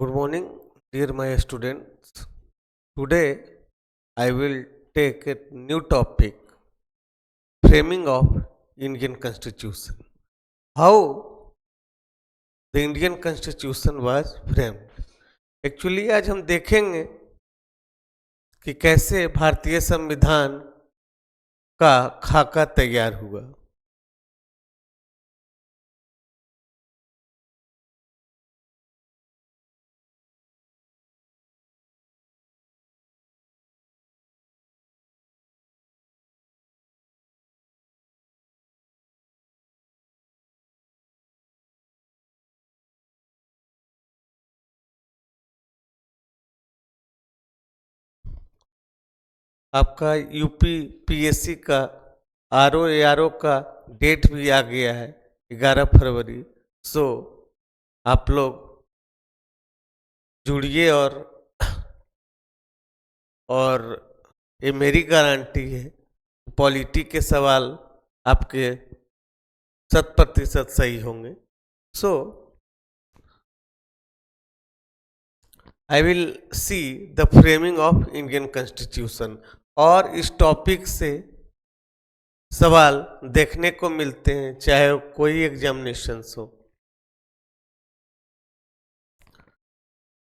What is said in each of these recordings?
Good morning, dear my students. Today I will take a new topic, framing of Indian Constitution. How the Indian Constitution was framed. Actually आज हम देखेंगे कि कैसे भारतीय संविधान का खाका तैयार हुआ। आपका यूपी पीएससी का आरओ का डेट भी आ गया है 11 फरवरी। सो आप लोग जुड़िए और ये मेरी गारंटी है, पॉलिटी के सवाल आपके 100% सही होंगे। So I will see the framing of Indian constitution, और इस टॉपिक से सवाल देखने को मिलते हैं चाहे कोई एग्जामिनेशन हो।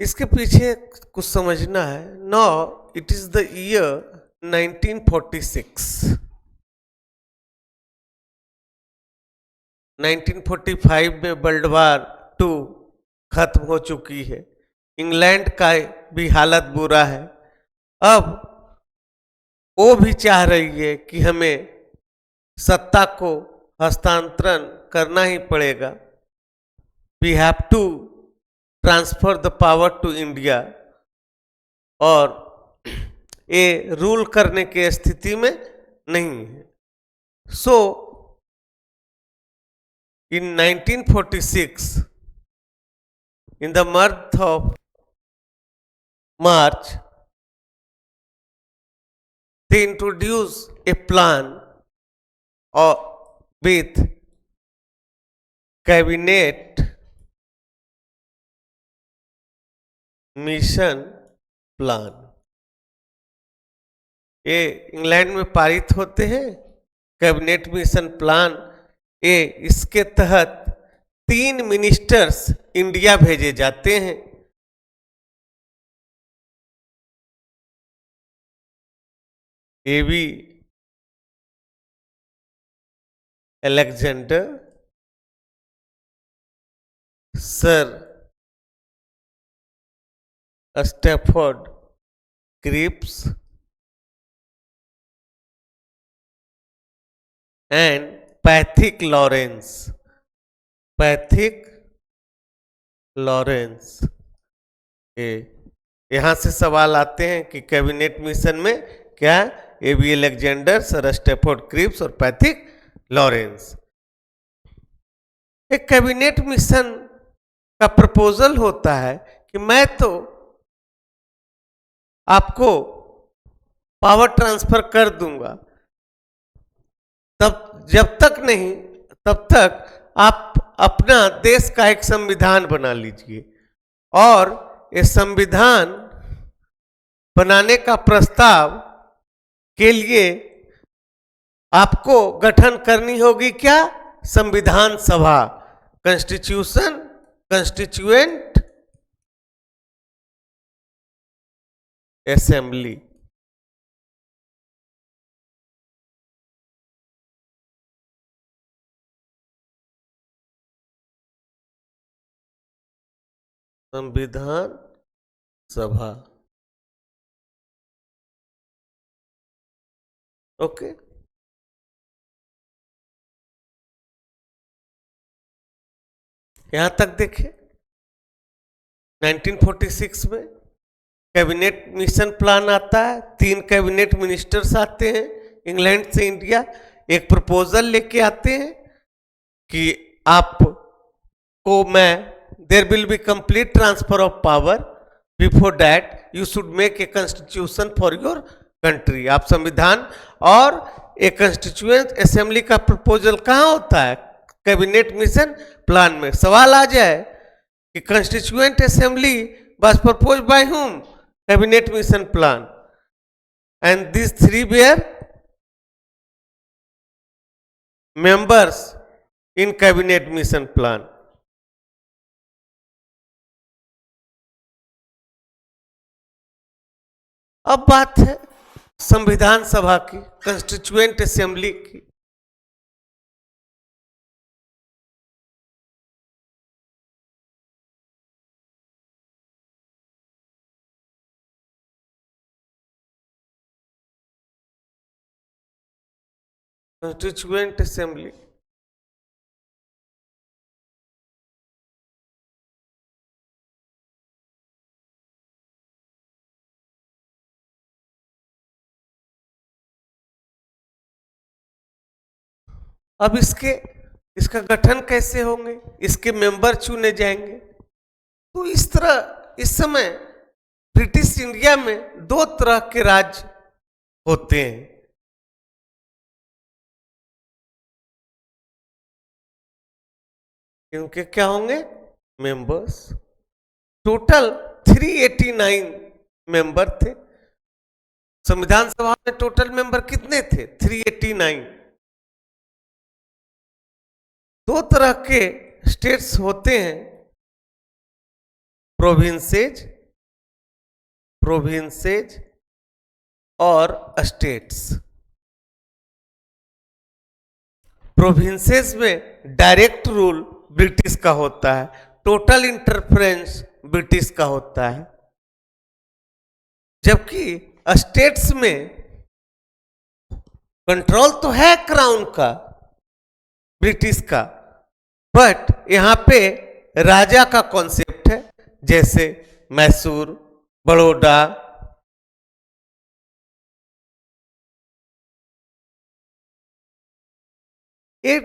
इसके पीछे कुछ समझना है। Now it is the year 1946। 1945 में वर्ल्ड वार 2 खत्म हो चुकी है। इंग्लैंड का भी हालत बुरा है। अब वो भी चाह रही है कि हमें सत्ता को हस्तांतरण करना ही पड़ेगा। We have to transfer the power to India, और ये रूल करने की स्थिति में नहीं है। So in 1946, in the month of March, they introduced a plan with cabinet mission plan. ये इंग्लैंड में पारित होते हैं कैबिनेट मिशन प्लान। ये इसके तहत 3 मिनिस्टर्स इंडिया भेजे जाते हैं। A V Alexander, sir Stafford Cripps and Pethick Lawrence. यहां से सवाल आते हैं कि कैबिनेट मिशन में क्या एवी अलेक्जेंडर, सर स्टैफोर्ड क्रिप्स और पैथिक लॉरेंस। एक कैबिनेट मिशन का प्रपोजल होता है कि मैं तो आपको पावर ट्रांसफर कर दूंगा, तब जब तक नहीं तब तक आप अपना देश का एक संविधान बना लीजिए, और ये संविधान बनाने का प्रस्ताव के लिए आपको गठन करनी होगी क्या? संविधान सभा, कंस्टिट्यूएंट असेंबली। संविधान सभा, ओके। यहां तक देखें 1946 में कैबिनेट मिशन प्लान आता है। 3 कैबिनेट मिनिस्टर्स आते हैं इंग्लैंड से इंडिया, एक प्रपोजल लेके आते हैं कि आपको मैं there will be complete transfer of power, before that you should make a constitution for your country. आप संविधान और एक कंस्टिट्यूएंट असेंबली का प्रपोजल कहाँ होता है? कैबिनेट मिशन प्लान में। सवाल आ जाए कि constituent assembly was proposed by whom? Cabinet mission plan, and these three were members in cabinet mission plan. अब बात है संविधान सभा की, कंस्टिट्यूएंट असेंबली की। कंस्टिट्यूएंट असेंबली अब इसका गठन कैसे होंगे, इसके मेंबर चुने जाएंगे। तो इस तरह इस समय ब्रिटिश इंडिया में दो तरह के राज्य होते हैं। इनके क्या होंगे? मेंबर्स। टोटल 389 मेंबर थे। संविधान सभा में टोटल मेंबर कितने थे? 389। दो तरह के स्टेट्स होते हैं, प्रोविंसेज और स्टेट्स। प्रोविंसेस में डायरेक्ट रूल ब्रिटिश का होता है, टोटल इंटरफेरेंस ब्रिटिश का होता है, जबकि स्टेट्स में कंट्रोल तो है क्राउन का, ब्रिटिश का, बट यहां पे राजा का कॉन्सेप्ट है, जैसे मैसूर, बड़ौदा। ये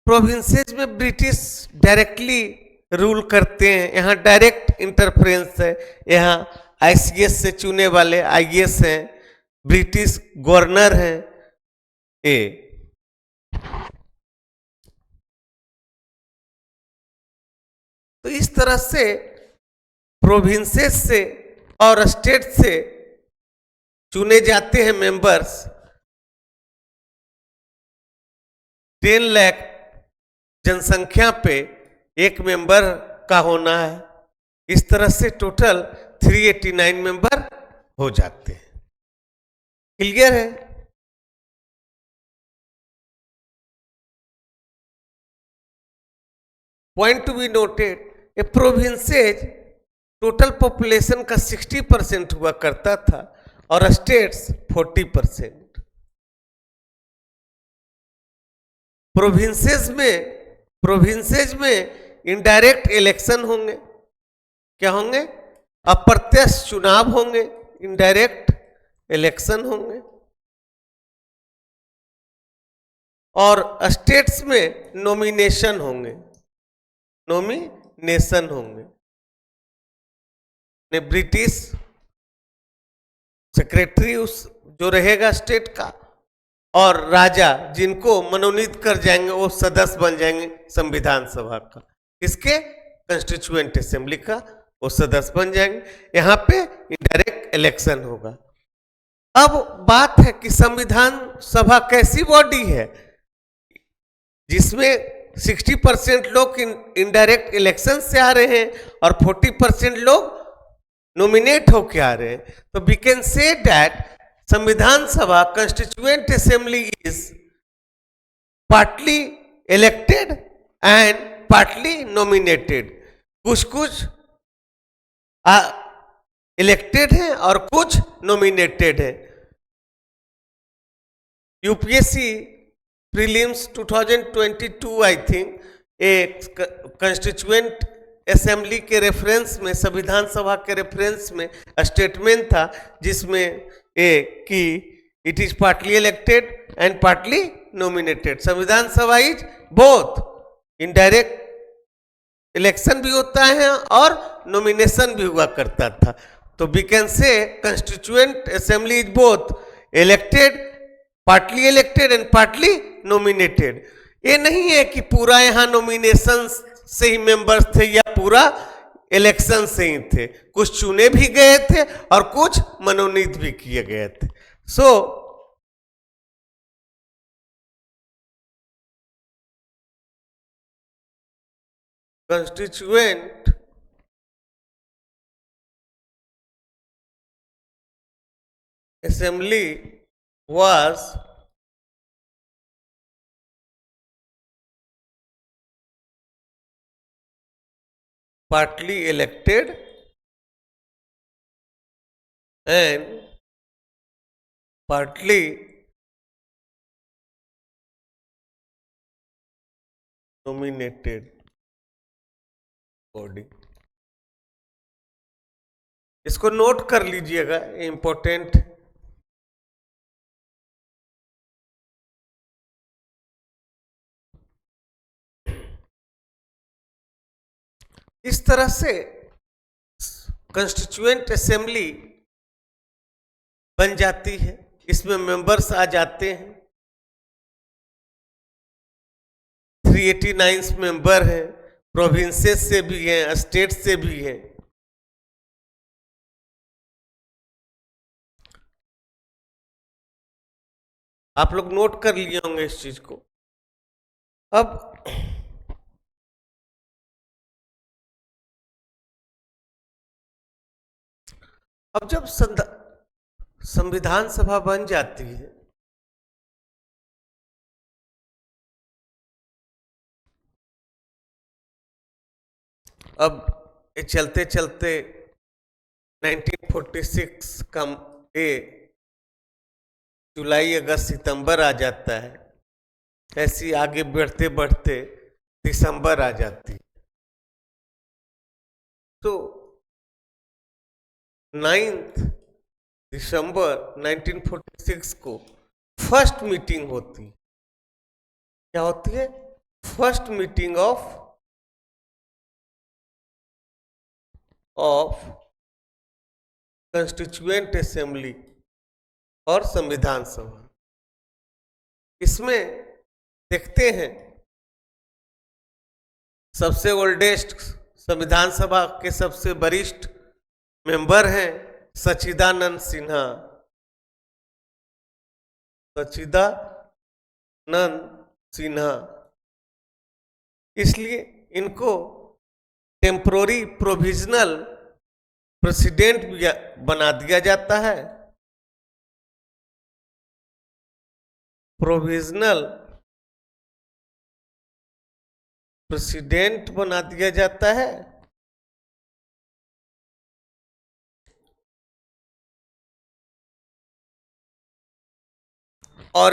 प्रोविंसेस में ब्रिटिश डायरेक्टली रूल करते हैं, यहाँ डायरेक्ट इंटरफेरेंस है। यहाँ आईसीएस से चुने वाले आईएएस हैं, ब्रिटिश गवर्नर हैं। तो इस तरह से प्रोविंसेस से और स्टेट से चुने जाते हैं मेंबर्स। 10 लाख जनसंख्या पे एक मेंबर का होना है। इस तरह से टोटल 389 मेंबर हो जाते हैं। क्लियर है? Point to be noted, A provinces total population का 60% हुआ करता था और स्टेट्स 40%। प्रोविंसेज में इनडायरेक्ट इलेक्शन होंगे। क्या होंगे? अप्रत्यक्ष चुनाव होंगे, इनडायरेक्ट इलेक्शन होंगे। और स्टेट्स में नॉमिनेशन होंगे, ने ब्रिटिश सेक्रेटरी उस जो रहेगा स्टेट का, और राजा जिनको मनोनीत कर जाएंगे वो सदस्य बन जाएंगे संविधान सभा का। इसके कंस्टिट्यूएंट असेंबली का वो सदस्य बन जाएंगे। यहाँ पे डायरेक्ट इलेक्शन होगा। अब बात है कि संविधान सभा कैसी बॉडी है जिसमें 60% लोग इनडायरेक्ट इलेक्शन से आ रहे हैं और 40% लोग नॉमिनेट होके आ रहे हैं। तो वी कैन से दैट संविधान सभा constituent assembly is partly elected and partly nominated. कुछ इलेक्टेड हैं और कुछ नॉमिनेटेड हैं। यूपीएससी प्रीलिम्स 2022 आई थिंक एक कंस्टिट्यूएंट असेंबली के रेफरेंस में, संविधान सभा के रेफरेंस में स्टेटमेंट था जिसमें कि it is partly elected and partly nominated. संविधान सभा इज बोथ, इनडायरेक्ट इलेक्शन भी होता है और नॉमिनेशन भी हुआ करता था। तो we can say constituent assembly is both elected, partly elected and partly nominated. ये नहीं है कि पूरा यहाँ नॉमिनेशन से ही मेंबर्स थे या पूरा इलेक्शन से ही थे, कुछ चुने भी गए थे और कुछ मनोनीत भी किए गए थे। सो constituent assembly was partly elected and partly nominated body. इसको नोट कर लीजिएगा, इंपॉर्टेंट। इस तरह से कंस्टिट्यूएंट असेंबली बन जाती है, इसमें मेंबर्स आ जाते हैं। 389 मेंबर हैं, प्रोविंसेस से भी हैं, स्टेट से भी हैं। आप लोग नोट कर लिए होंगे इस चीज को। अब जब संविधान सभा बन जाती है, अब ये चलते चलते 1946 का जुलाई, अगस्त, सितंबर आ जाता है। ऐसी आगे बढ़ते बढ़ते दिसंबर आ जाती है। तो 9 दिसंबर 1946 को फर्स्ट मीटिंग होती है। क्या होती है? First meeting of constituent assembly और संविधान सभा। इसमें देखते हैं सबसे ओल्डेस्ट संविधान सभा के सबसे वरिष्ठ मेंबर हैं सच्चिदानंद सिन्हा। सच्चिदानंद सिन्हा, इसलिए इनको टेम्पोररी प्रोविजनल प्रेसिडेंट बना दिया जाता है। प्रोविजनल प्रेसिडेंट बना दिया जाता है। और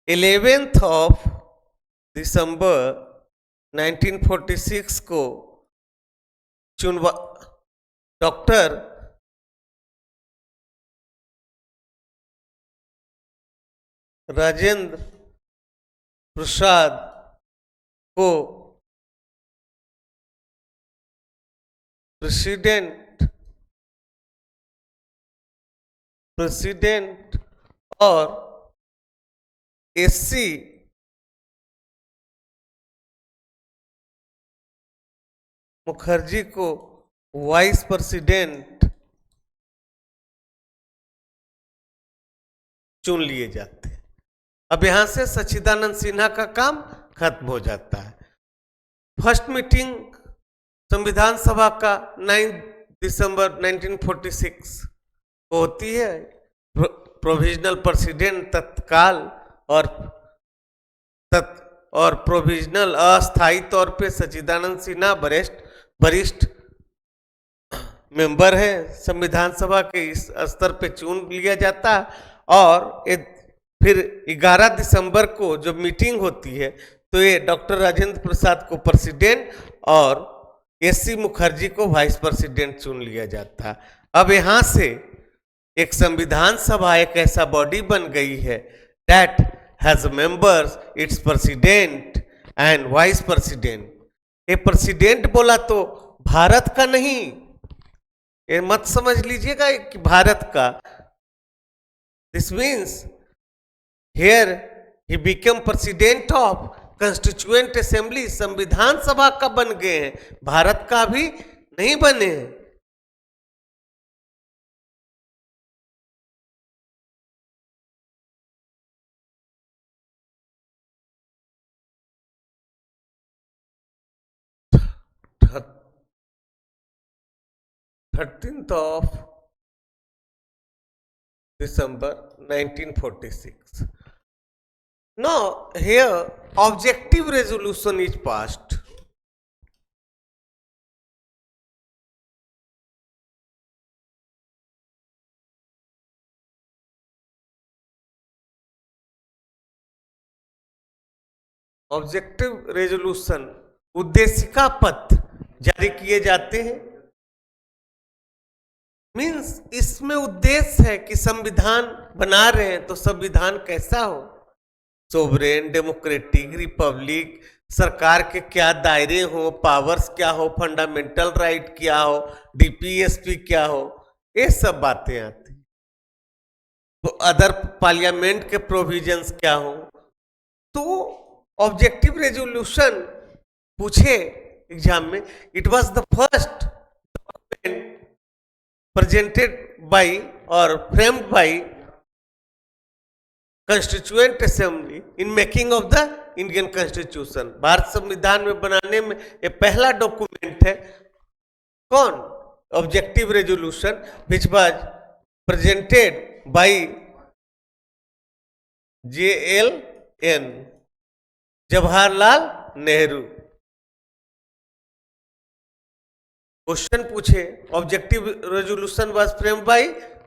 11 दिसंबर 1946 को डॉक्टर राजेंद्र प्रसाद को प्रेसिडेंट और एससी मुखर्जी को वाइस प्रेसिडेंट चुन लिए जाते हैं। अब यहां से सच्चिदानंद सिन्हा का काम खत्म हो जाता है। फर्स्ट मीटिंग संविधान सभा का 9 दिसंबर 1946 को होती है। प्रोविजनल प्रेसिडेंट तत्काल और प्रोविजनल अस्थायी तौर पे सच्चिदानंद सिन्हा वरिष्ठ मेंबर है संविधान सभा के, इस स्तर पे चुन लिया जाता। और फिर 11 दिसंबर को जब मीटिंग होती है तो ये डॉक्टर राजेंद्र प्रसाद को प्रेसिडेंट और एससी मुखर्जी को वाइस प्रेसिडेंट चुन लिया जाता। अब यहाँ से एक संविधान सभा एक ऐसा बॉडी बन गई है that has members, it's president and vice president. ये प्रेसिडेंट बोला तो भारत का नहीं, ये मत समझ लीजिएगा कि भारत का। This means here he become president of constituent assembly संविधान सभा का बन गए हैं, भारत का भी नहीं बने हैं। th- 13th of December 1946. Now here objective resolution is passed. Objective resolution उद्देशिका पत्र जारी किए जाते हैं। मीन्स इसमें उद्देश्य है कि संविधान बना रहे हैं तो संविधान कैसा हो, सोवरेन, डेमोक्रेटिक, रिपब्लिक, सरकार के क्या दायरे हो, पावर्स क्या हो, फंडामेंटल राइट क्या हो, डीपीएसपी क्या हो, ये सब बातें आती हैं। तो अदर पार्लियामेंट के प्रोविजंस क्या हो। तो ऑब्जेक्टिव रेजोल्यूशन पूछे एग्जाम में, it was the first presented by और framed by constituent assembly in making of the Indian constitution. Bharat संविधान में बनाने में ये पहला डॉक्यूमेंट है। कौन? Objective resolution which was presented by JLN Jawaharlal Nehru. Question पूछे, objective resolution was framed by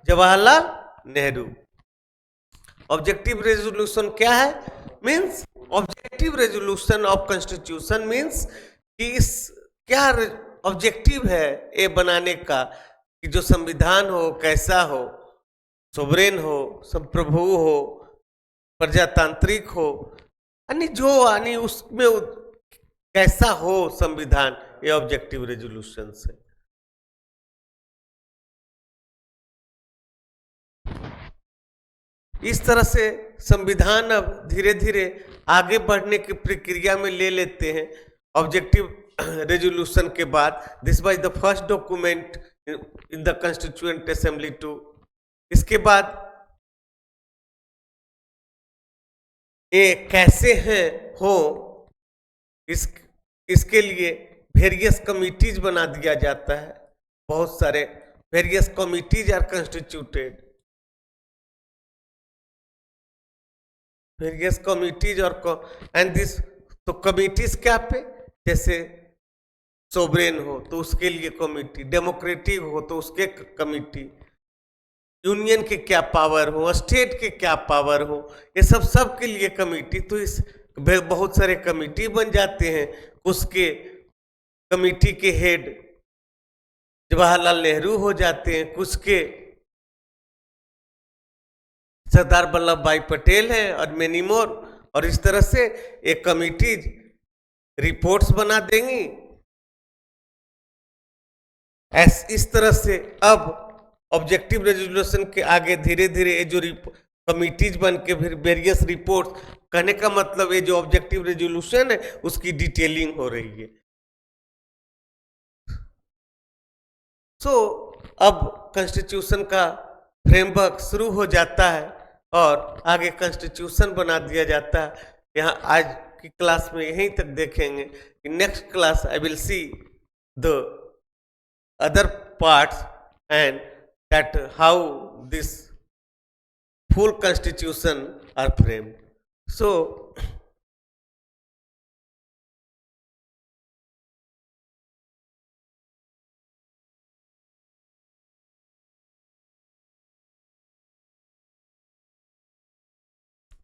Jawaharlal Nehru. Objective resolution क्या है? Means objective resolution of constitution means कि इस क्या ऑब्जेक्टिव है ये बनाने का कि जो संविधान हो कैसा हो, सोवरेन हो, संप्रभु हो, प्रजातांत्रिक हो, यानी जो यानी उसमें कैसा हो संविधान, ये ऑब्जेक्टिव रेजोल्यूशन से। इस तरह से संविधान अब धीरे धीरे आगे बढ़ने की प्रक्रिया में ले लेते हैं। ऑब्जेक्टिव रेजोल्यूशन के बाद this was the first document in the constituent assembly to. इसके बाद ये कैसे हैं हो, इसके लिए वेरियस कमिटीज बना दिया जाता है। बहुत सारे various committees are constituted, various committees और एंड दिस। तो कमिटीज क्या पे, जैसे सोवरेन हो तो उसके लिए कमिटी, डेमोक्रेटिक हो तो उसके कमिटी, यूनियन के क्या पावर हो, स्टेट के क्या पावर हो, ये सब के लिए कमिटी। तो इस बहुत सारे कमिटी बन जाते हैं। उसके कमिटी के हेड जवाहरलाल नेहरू हो जाते हैं, कुछ के सरदार वल्लभ भाई पटेल हैं और मेनी मोर। और इस तरह से एक कमिटी रिपोर्ट्स बना देंगी। इस तरह से अब ऑब्जेक्टिव रेजोल्यूशन के आगे धीरे धीरे ये जो कमिटीज बन के फिर वेरियस रिपोर्ट्स, कहने का मतलब ये जो ऑब्जेक्टिव रेजोल्यूशन है उसकी डिटेलिंग हो रही है। सो अब कॉन्स्टिट्यूशन का फ्रेमवर्क शुरू हो जाता है और आगे कॉन्स्टिट्यूशन बना दिया जाता है। यहाँ आज की क्लास में यहीं तक देखेंगे। In next class I will see the other parts and that how this full constitution are framed. So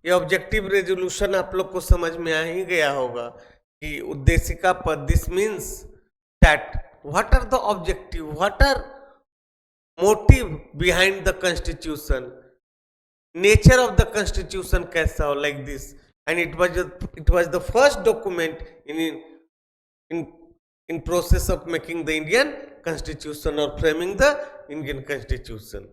ये ऑब्जेक्टिव रेजोल्यूशन आप लोग को समझ में आ ही गया होगा कि उद्देशिका पद, this means that what are the objective, what are motive behind the constitution, nature of the constitution कैसा हो, like this. And it was the first document in process of making the Indian constitution or framing the Indian constitution.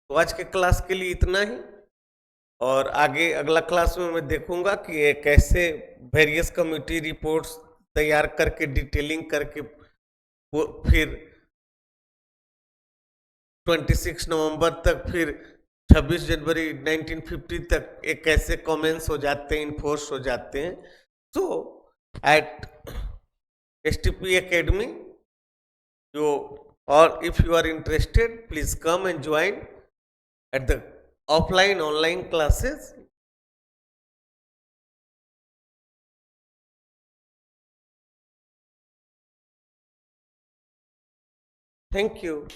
तो आज के class के लिए इतना ही, और आगे अगला क्लास में मैं देखूंगा कि ये कैसे वेरियस कम्युनिटी रिपोर्ट्स तैयार करके डिटेलिंग करके वो फिर 26 नवंबर तक, फिर 26 जनवरी 1950 तक एक कैसे कमेंस हो जाते हैं, इन्फोर्स हो जाते हैं। सो eight STP Academy, you, or if you are interested, please come and join at the offline online classes. Thank you.